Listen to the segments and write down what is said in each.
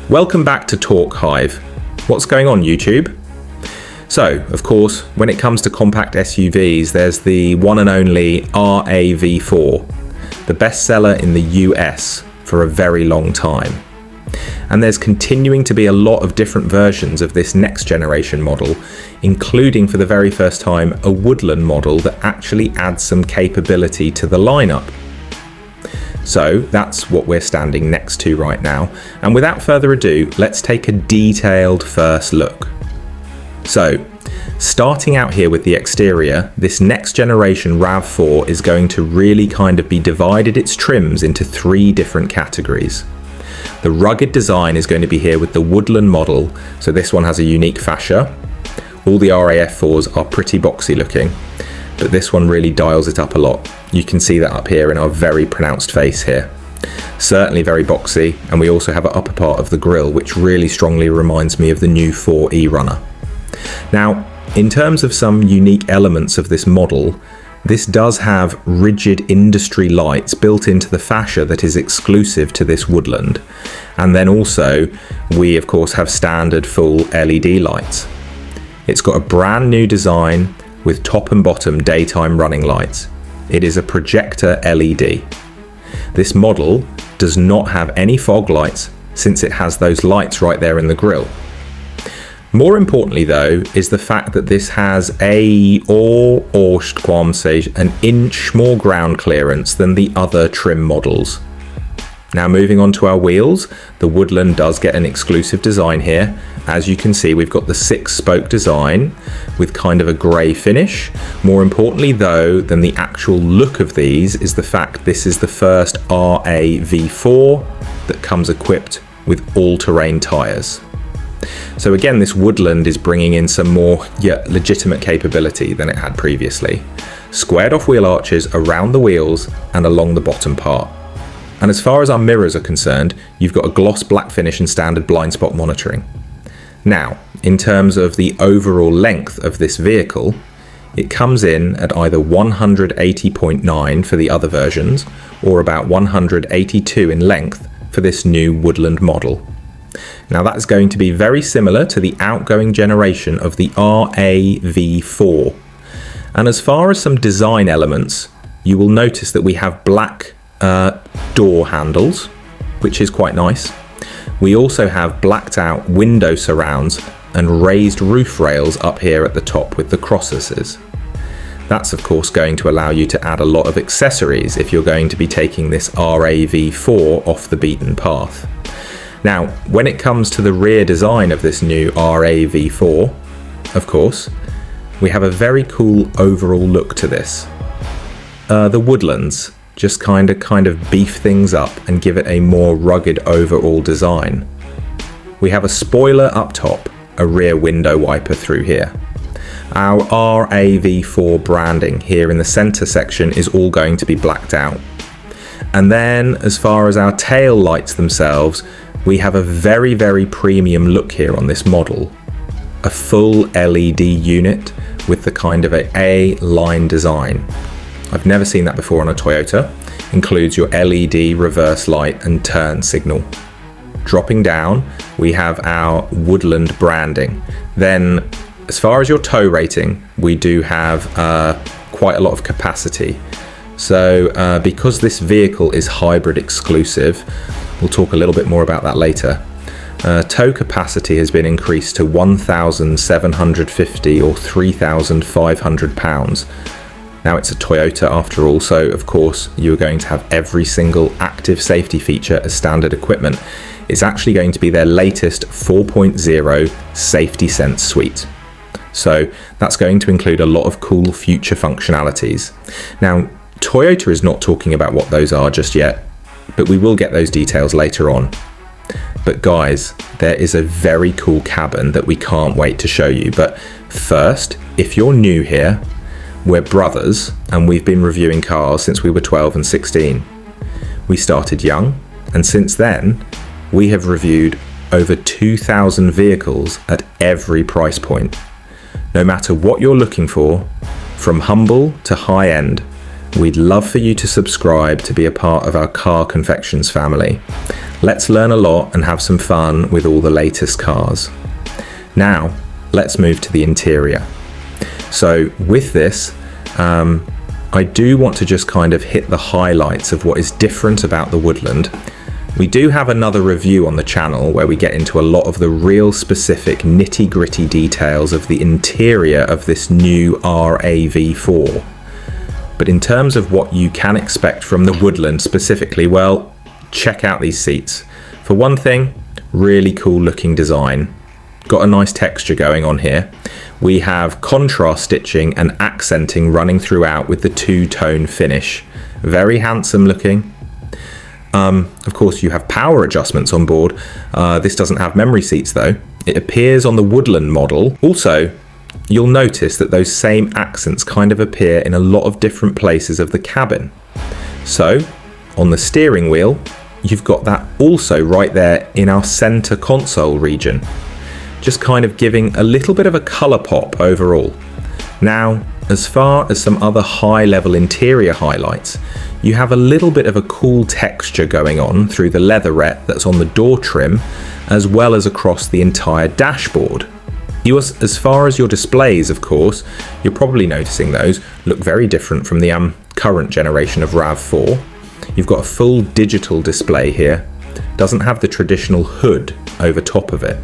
Welcome back to Talk Hive. What's going on, YouTube? So, of course, when it comes to compact SUVs, there's the one and only RAV4, the bestseller in the US for a very long time. And there's continuing to be a lot of different versions of this next generation model, including for the very first time a Woodland model that actually adds some capability to the lineup. So that's what we're standing next to right now. And without further ado, let's take a detailed first look. So, starting out here with the exterior, this next generation RAV4 is going to really kind of be divided its trims into three different categories. The rugged design is going to be here with the Woodland model, so this one has a unique fascia. All the RAV4s are pretty boxy looking, but this one really dials it up a lot. You can see that up here in our very pronounced face here. Certainly very boxy, and we also have an upper part of the grille which really strongly reminds me of the new 4E Runner. Now, in terms of some unique elements of this model, this does have rigid industry lights built into the fascia that is exclusive to this Woodland. And then also, we of course have standard full LED lights. It's got a brand new design with top and bottom daytime running lights. It is a projector LED. This model does not have any fog lights since it has those lights right there in the grille. More importantly though, is the fact that this has 𝐓𝐴 an inch more ground clearance than the other trim models. Now moving on to our wheels, the Woodland does get an exclusive design here. As you can see, we've got the 6-spoke design with kind of a grey finish. More importantly though than the actual look of these is the fact this is the first RAV4 that comes equipped with all-terrain tyres. So again, this Woodland is bringing in some more legitimate capability than it had previously. Squared off wheel arches around the wheels and along the bottom part. And as far as our mirrors are concerned, you've got a gloss black finish and standard blind spot monitoring. Now, in terms of the overall length of this vehicle, it comes in at either 180.9 for the other versions, or about 182 in length for this new Woodland model. Now that's going to be very similar to the outgoing generation of the RAV4. And as far as some design elements, you will notice that we have black door handles, which is quite nice. We also have blacked out window surrounds and raised roof rails up here at the top with the crosses. That's of course going to allow you to add a lot of accessories if you're going to be taking this RAV4 off the beaten path. Now, when it comes to the rear design of this new RAV4, of course, we have a very cool overall look to this. The Woodlands just kind of beef things up and give it a more rugged overall design. We have a spoiler up top, a rear window wiper through here. Our RAV4 branding here in the center section is all going to be blacked out. And then as far as our tail lights themselves, we have a very, very premium look here on this model. A full LED unit with the kind of a A-line design. I've never seen that before on a Toyota. Includes your LED reverse light and turn signal. Dropping down, we have our Woodland branding. Then, as far as your tow rating, we do have quite a lot of capacity. So, because this vehicle is hybrid exclusive, we'll talk a little bit more about that later. Tow capacity has been increased to 1,750 or 3,500 pounds. Now it's a Toyota after all, so of course you're going to have every single active safety feature as standard equipment. It's actually going to be their latest 4.0 Safety Sense suite. So that's going to include a lot of cool future functionalities. Now, Toyota is not talking about what those are just yet, but we will get those details later on. But guys, there is a very cool cabin that we can't wait to show you. But first, if you're new here, we're brothers and we've been reviewing cars since we were 12 and 16. We started young, and since then, we have reviewed over 2,000 vehicles at every price point. No matter what you're looking for, from humble to high end, we'd love for you to subscribe to be a part of our Car Confections family. Let's learn a lot and have some fun with all the latest cars. Now, let's move to the interior. So with this, I do want to just kind of hit the highlights of what is different about the Woodland. We do have another review on the channel where we get into a lot of the real specific nitty-gritty details of the interior of this new RAV4. But in terms of what you can expect from the Woodland specifically, well, check out these seats. For one thing, really cool looking design. Got a nice texture going on here. We have contrast stitching and accenting running throughout with the two-tone finish. Very handsome looking. Of course, you have power adjustments on board. This doesn't have memory seats though. It appears on the Woodland model. Also, you'll notice that those same accents kind of appear in a lot of different places of the cabin. So, on the steering wheel, you've got that also right there in our center console region. Just kind of giving a little bit of a color pop overall. Now, as far as some other high-level interior highlights, you have a little bit of a cool texture going on through the leatherette that's on the door trim, as well as across the entire dashboard. As far as your displays, of course, you're probably noticing those look very different from the current generation of RAV4. You've got a full digital display here. Doesn't have the traditional hood over top of it.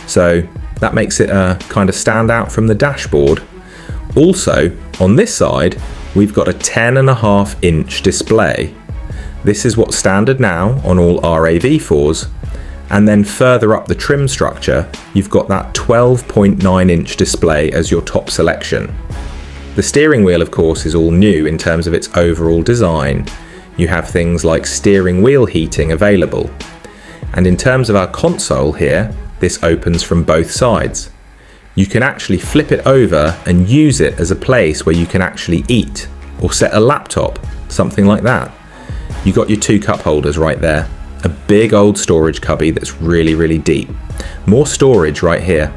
So that makes it kind of stand out from the dashboard. Also, on this side, we've got a 10.5-inch display. This is what's standard now on all RAV4s. And then further up the trim structure, you've got that 12.9-inch display as your top selection. The steering wheel, of course, is all new in terms of its overall design. You have things like steering wheel heating available. And in terms of our console here, this opens from both sides. You can actually flip it over and use it as a place where you can actually eat or set a laptop, something like that. You got your 2 cup holders right there. A big old storage cubby that's really, really deep. More storage right here.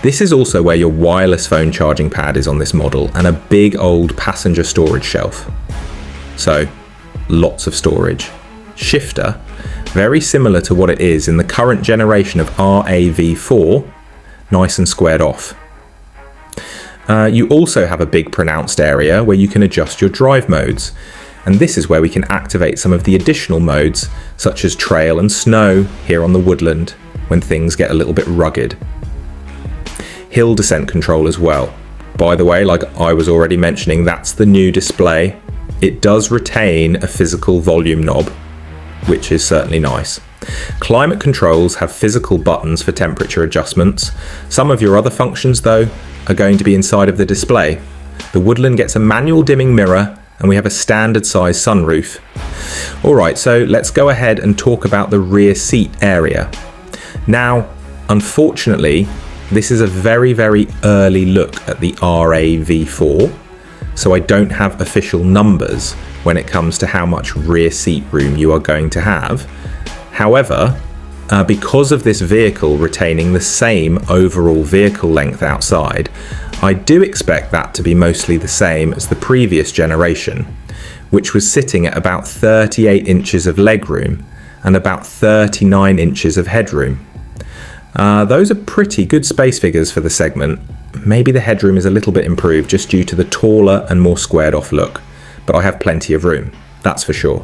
This is also where your wireless phone charging pad is on this model, and a big old passenger storage shelf. So, lots of storage. Shifter, very similar to what it is in the current generation of RAV4, nice and squared off. You also have a big pronounced area where you can adjust your drive modes. And this is where we can activate some of the additional modes, such as trail and snow here on the Woodland, when things get a little bit rugged. Hill descent control as well. By the way, like I was already mentioning, that's the new display. It does retain a physical volume knob, which is certainly nice. Climate controls have physical buttons for temperature adjustments. Some of your other functions, though, are going to be inside of the display. The Woodland gets a manual dimming mirror, and we have a standard size sunroof. Alright, so let's go ahead and talk about the rear seat area. Now, unfortunately, this is a very, very early look at the RAV4, so I don't have official numbers when it comes to how much rear seat room you are going to have. However, because of this vehicle retaining the same overall vehicle length outside, I do expect that to be mostly the same as the previous generation, which was sitting at about 38 inches of legroom and about 39 inches of headroom. Those are pretty good space figures for the segment. Maybe the headroom is a little bit improved just due to the taller and more squared off look, but I have plenty of room, that's for sure.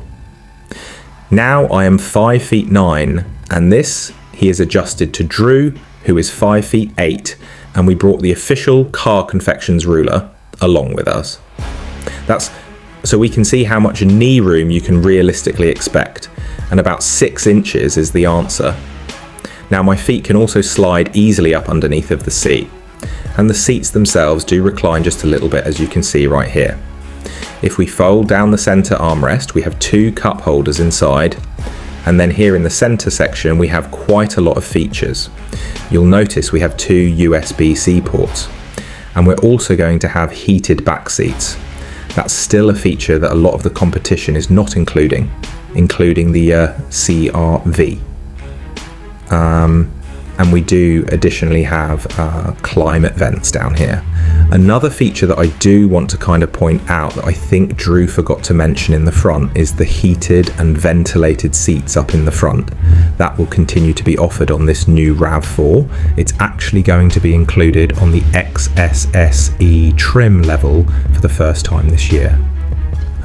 Now I am 5'9", and this he is adjusted to Drew, who is 5'8", and we brought the official Car Confections ruler along with us. That's so we can see how much knee room you can realistically expect, and about 6 inches is the answer. Now my feet can also slide easily up underneath of the seat, and the seats themselves do recline just a little bit, as you can see right here. If we fold down the center armrest, we have 2 cup holders inside, and then here in the center section we have quite a lot of features. You'll notice we have 2 USB-C ports, and we're also going to have heated back seats. That's still a feature that a lot of the competition is not including the CR-V. And we do additionally have climate vents down here. Another feature that I do want to kind of point out that I think Drew forgot to mention in the front is the heated and ventilated seats up in the front. That will continue to be offered on this new RAV4. It's actually going to be included on the XSSE trim level for the first time this year.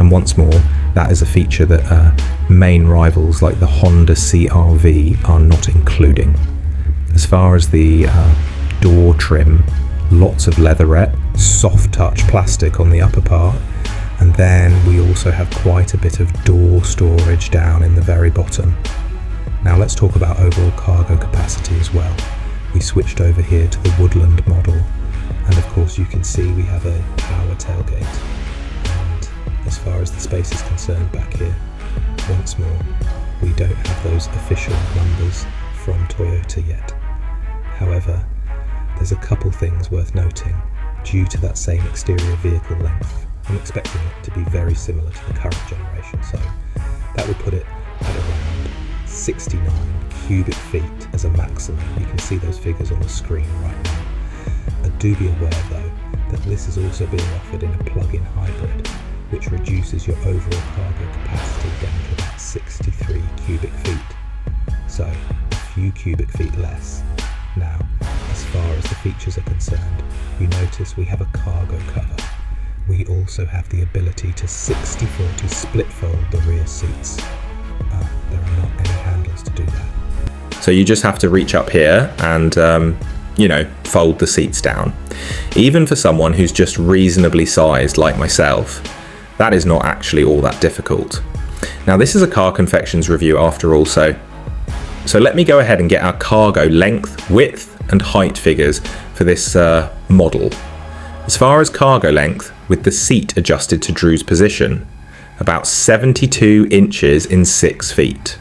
And once more, that is a feature that main rivals like the Honda CR-V are not including. As far as the door trim, lots of leatherette, soft touch plastic on the upper part, and then we also have quite a bit of door storage down in the very bottom. Now let's talk about overall cargo capacity as well. We switched over here to the Woodland model, and of course you can see we have a power tailgate. And as far as the space is concerned back here, once more, we don't have those official numbers from Toyota yet. However, there's a couple things worth noting. Due to that same exterior vehicle length, I'm expecting it to be very similar to the current generation, so that would put it at around 69 cubic feet as a maximum. You can see those figures on the screen right now. I do be aware though that this is also being offered in a plug-in hybrid, which reduces your overall cargo capacity down to about 63 cubic feet, so a few cubic feet less. Now, as far as the features are concerned, you notice we have a cargo cover. We also have the ability to 60/40 split fold the rear seats. There are not any handles to do that. So you just have to reach up here and, fold the seats down. Even for someone who's just reasonably sized like myself, that is not actually all that difficult. Now this is a Car Confections review after all, so let me go ahead and get our cargo length, width and height figures for this model. As far as cargo length, with the seat adjusted to Drew's position, about 72 inches in 6 feet.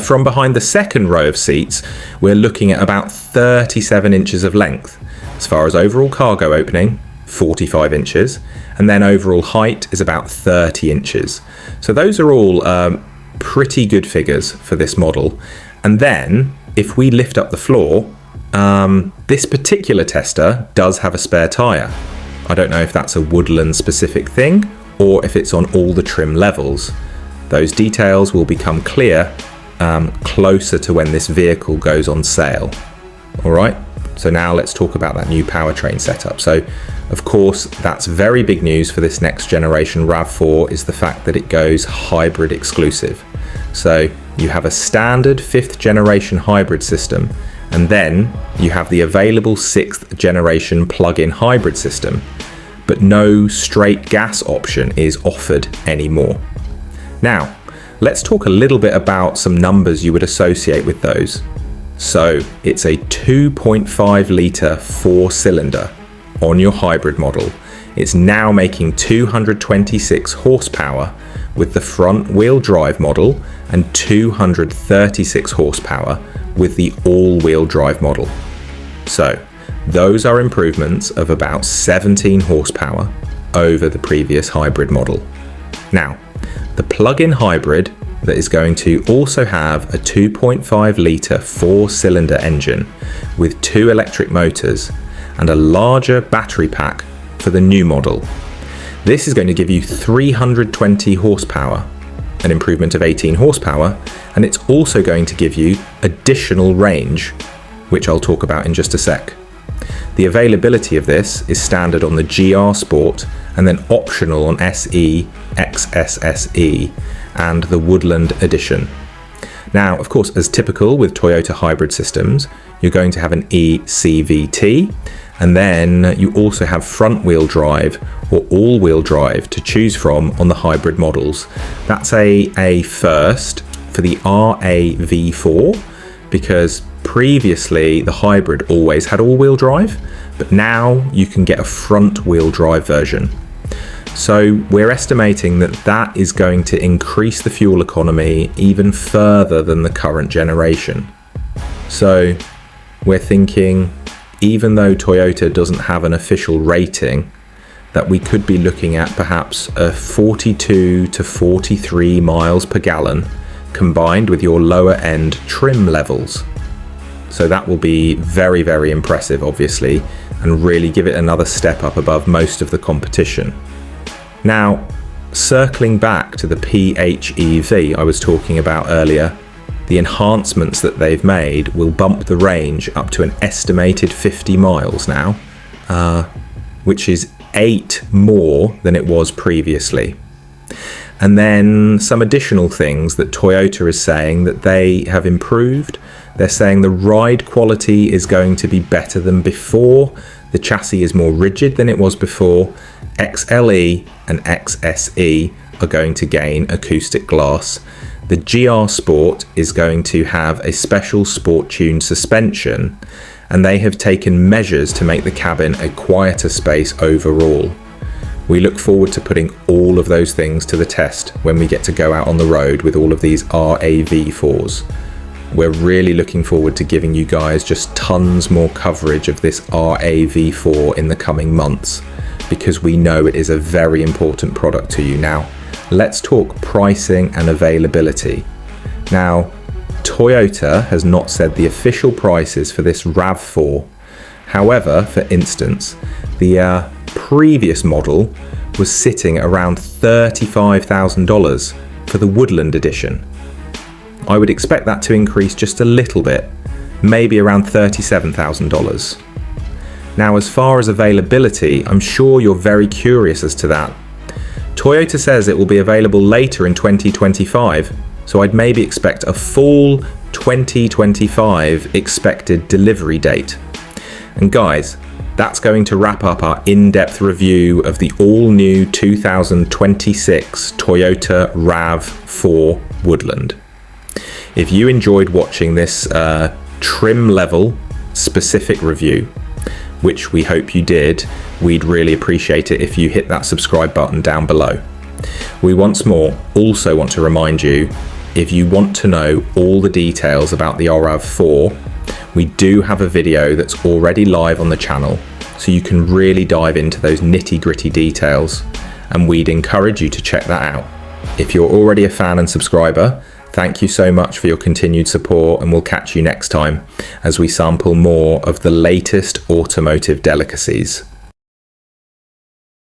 From behind the second row of seats, we're looking at about 37 inches of length. As far as overall cargo opening, 45 inches, and then overall height is about 30 inches. So those are all pretty good figures for this model. And then if we lift up the floor, this particular tester does have a spare tyre. I don't know if that's a Woodland specific thing or if it's on all the trim levels. Those details will become clear closer to when this vehicle goes on sale. All right, so now let's talk about that new powertrain setup. So of course, that's very big news for this next generation RAV4 is the fact that it goes hybrid exclusive. So you have a standard 5th generation hybrid system, and then you have the available 6th generation plug-in hybrid system, but no straight gas option is offered anymore. Now, let's talk a little bit about some numbers you would associate with those. So it's a 2.5 litre 4-cylinder on your hybrid model. It's now making 226 horsepower with the front wheel drive model and 236 horsepower with the all-wheel drive model. So those are improvements of about 17 horsepower over the previous hybrid model. Now, the plug-in hybrid that is going to also have a 2.5 litre 4-cylinder engine with 2 electric motors and a larger battery pack for the new model. This is going to give you 320 horsepower, an improvement of 18 horsepower, and it's also going to give you additional range, which I'll talk about in just a sec. The availability of this is standard on the GR Sport and then optional on SE, XSSE and the Woodland Edition. Now, of course, as typical with Toyota hybrid systems, you're going to have an eCVT, and then you also have front wheel drive or all wheel drive to choose from on the hybrid models. That's a first for the RAV4, because previously the hybrid always had all wheel drive, but now you can get a front wheel drive version. So we're estimating that that is going to increase the fuel economy even further than the current generation. So we're thinking, even though Toyota doesn't have an official rating, that we could be looking at perhaps a 42 to 43 miles per gallon combined with your lower end trim levels. So that will be very, very impressive, obviously, and really give it another step up above most of the competition. Now, circling back to the PHEV I was talking about earlier, the enhancements that they've made will bump the range up to an estimated 50 miles now, which is 8 more than it was previously. And then some additional things that Toyota is saying that they have improved. They're saying the ride quality is going to be better than before. The chassis is more rigid than it was before. XLE and XSE are going to gain acoustic glass. The GR Sport is going to have a special sport tuned suspension, and they have taken measures to make the cabin a quieter space overall. We look forward to putting all of those things to the test when we get to go out on the road with all of these RAV4s. We're really looking forward to giving you guys just tons more coverage of this RAV4 in the coming months, because we know it is a very important product to you. Now, let's talk pricing and availability. Now, Toyota has not said the official prices for this RAV4. However, for instance, the previous model was sitting around $35,000 for the Woodland edition. I would expect that to increase just a little bit, maybe around $37,000. Now, as far as availability, I'm sure you're very curious as to that. Toyota says it will be available later in 2025, so I'd maybe expect a full 2025 expected delivery date. And guys, that's going to wrap up our in-depth review of the all-new 2026 Toyota RAV4 Woodland. If you enjoyed watching this trim level specific review, which we hope you did, we'd really appreciate it if you hit that subscribe button down below. We once more also want to remind you, if you want to know all the details about the RAV4, we do have a video that's already live on the channel, so you can really dive into those nitty-gritty details, and we'd encourage you to check that out. If you're already a fan and subscriber, thank you so much for your continued support, and we'll catch you next time as we sample more of the latest automotive delicacies.